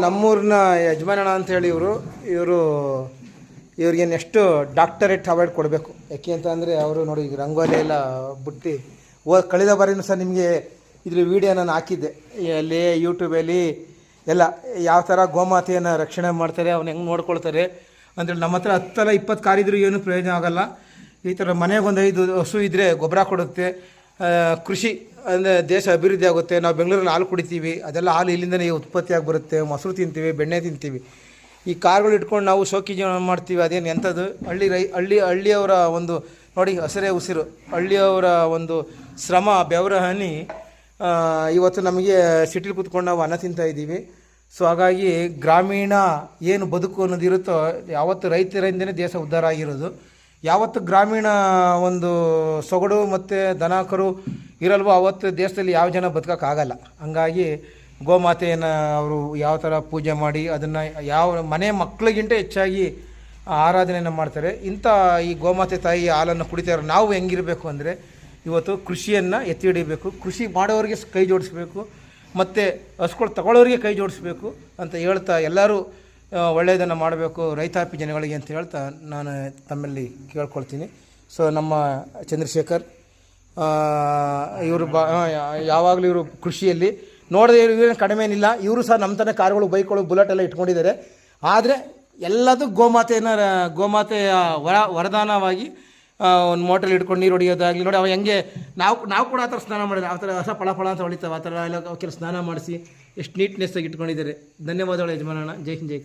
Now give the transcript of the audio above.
ನಮ್ಮೂರಿನ ಯಜಮಾನಣ್ಣ ಅಂತೇಳಿ ಇವ್ರಿಗೆ ನೆಕ್ಸ್ಟು ಡಾಕ್ಟರೇಟ್ ಅವಾರ್ಡ್ ಕೊಡಬೇಕು. ಯಾಕೆ ಅಂತ ಅಂದರೆ ಅವರು ನೋಡಿ ಈಗ ರಂಗೋಲಿ ಎಲ್ಲ ಬಿಟ್ಟು ಕಳೆದ ಬಾರಿನೂ ಸಹ ನಿಮಗೆ ಇದ್ರ ವೀಡಿಯೋ ನಾನು ಹಾಕಿದ್ದೆ ಅಲ್ಲಿ ಯೂಟ್ಯೂಬಲ್ಲಿ ಎಲ್ಲ ಯಾವ ಥರ ಗೋಮಾತೆಯನ್ನು ರಕ್ಷಣೆ ಮಾಡ್ತಾರೆ, ಅವ್ನು ಹೆಂಗೆ ನೋಡ್ಕೊಳ್ತಾರೆ ಅಂತೇಳಿ. ನಮ್ಮ ಹತ್ರ 10-20 ಕಾರಿದ್ರೂ ಏನೂ ಪ್ರಯೋಜನ ಆಗೋಲ್ಲ. ಈ ಥರ ಮನೆಗೊಂದು 5 ಹಸು ಇದ್ದರೆ ಗೊಬ್ಬರ ಕೊಡುತ್ತೆ, ಕೃಷಿ ಅಂದರೆ ದೇಶ ಅಭಿವೃದ್ಧಿ ಆಗುತ್ತೆ. ನಾವು ಬೆಂಗಳೂರಲ್ಲಿ ಹಾಲು ಕುಡಿತೀವಿ, ಅದೆಲ್ಲ ಹಾಲು ಇಲ್ಲಿಂದನೇ ಉತ್ಪತ್ತಿಯಾಗಿ ಬರುತ್ತೆ. ಮೊಸರು ತಿಂತೀವಿ, ಬೆಣ್ಣೆ ತಿಂತೀವಿ. ಈ ಕಾರ್ಗಳು ಇಟ್ಕೊಂಡು ನಾವು ಶೋಕಿ ಜೀವನ ಮಾಡ್ತೀವಿ, ಅದೇನು ಎಂಥದ್ದು. ಹಳ್ಳಿಯವರ ಒಂದು ನೋಡಿ ಹಸಿರೇ ಉಸಿರು, ಹಳ್ಳಿಯವರ ಒಂದು ಶ್ರಮ ಬೆವರ ಹನಿ ಇವತ್ತು ನಮಗೆ ಸಿಟಿಲಿ ಕೂತ್ಕೊಂಡು ನಾವು ಅನ್ನ ತಿಂತಾಯಿದ್ದೀವಿ. ಸೊ ಹಾಗಾಗಿ ಗ್ರಾಮೀಣ ಏನು ಬದುಕು ಅನ್ನೋದಿರುತ್ತೋ ಯಾವತ್ತು ರೈತರಿಂದನೇ ದೇಶ ಉದ್ಧಾರ ಆಗಿರೋದು. ಯಾವತ್ತು ಗ್ರಾಮೀಣ ಒಂದು ಸೊಗಡು ಮತ್ತು ದನ ಕರು ಇರಲ್ವೋ ಅವತ್ತು ದೇಶದಲ್ಲಿ ಯಾವ ಜನ ಬದುಕೋಕ್ಕಾಗಲ್ಲ. ಹಂಗಾಗಿ ಗೋಮಾತೆಯನ್ನು ಅವರು ಯಾವ ಥರ ಪೂಜೆ ಮಾಡಿ ಅದನ್ನು ಯಾವ ಮನೆ ಮಕ್ಕಳಿಗಿಂತ ಹೆಚ್ಚಾಗಿ ಆರಾಧನೆಯನ್ನು ಮಾಡ್ತಾರೆ. ಇಂಥ ಈ ಗೋಮಾತೆ ತಾಯಿ ಹಾಲನ್ನು ಕುಡಿತಾರೆ. ನಾವು ಹೆಂಗಿರಬೇಕು ಅಂದರೆ ಇವತ್ತು ಕೃಷಿಯನ್ನು ಎತ್ತಿ ಹಿಡಿಬೇಕು, ಕೃಷಿ ಮಾಡೋರಿಗೆ ಕೈ ಜೋಡಿಸ್ಬೇಕು, ಮತ್ತು ಹಸುಗಳು ತಗೊಳ್ಳೋರಿಗೆ ಕೈ ಜೋಡಿಸ್ಬೇಕು ಅಂತ ಹೇಳ್ತಾ ಎಲ್ಲರೂ ಒಳ್ಳೆಯದನ್ನು ಮಾಡಬೇಕು ರೈತಾಪಿ ಜನಗಳಿಗೆ ಅಂತ ಹೇಳ್ತಾ ನಾನು ತಮ್ಮಲ್ಲಿ ಕೇಳ್ಕೊಳ್ತೀನಿ. ಸೊ ನಮ್ಮ ಚಂದ್ರಶೇಖರ್ ಇವರು ಯಾವಾಗಲೂ ಇವರು ಕೃಷಿಯಲ್ಲಿ ನೋಡದೆ ಇವರು ಕಡಿಮೆ ಏನಿಲ್ಲ. ಇವರು ಸಹ ನಮ್ಮ ತನಕ ಕಾರುಗಳು ಬೈಕ್ಗಳು ಬುಲೆಟ್ ಎಲ್ಲ ಇಟ್ಕೊಂಡಿದ್ದಾರೆ. ಆದರೆ ಎಲ್ಲದೂ ಗೋಮಾತೆಯ ವರದಾನವಾಗಿ ಒಂದು ಮೋಟಲ್ಲಿ ಇಟ್ಕೊಂಡು ನೀರು ಹೊಡಿಯೋದಾಗಲಿ ನೋಡಿ. ಅವ ಹೆಂಗೆ ನಾವು ಕೂಡ ಆ ಥರ ಸ್ನಾನ ಮಾಡಿದ್ರೆ ಆ ಥರ ಹೊಸ ಫಳ ಅಂತ ಹೊಳಿತಾವೆ. ಆ ಥರ ಎಲ್ಲ ಕೆಲವು ಸ್ನಾನ ಮಾಡಿಸಿ ಎಷ್ಟು ನೀಟ್ನೆಸ್ಸಾಗಿ ಇಟ್ಕೊಂಡಿದ್ದಾರೆ. ಧನ್ಯವಾದಗಳು ಯಜಮಾನಣ್ಣ. ಜೈ ಹಿಂದ್ ಜೈ ಕರ್ನಾಟಕ.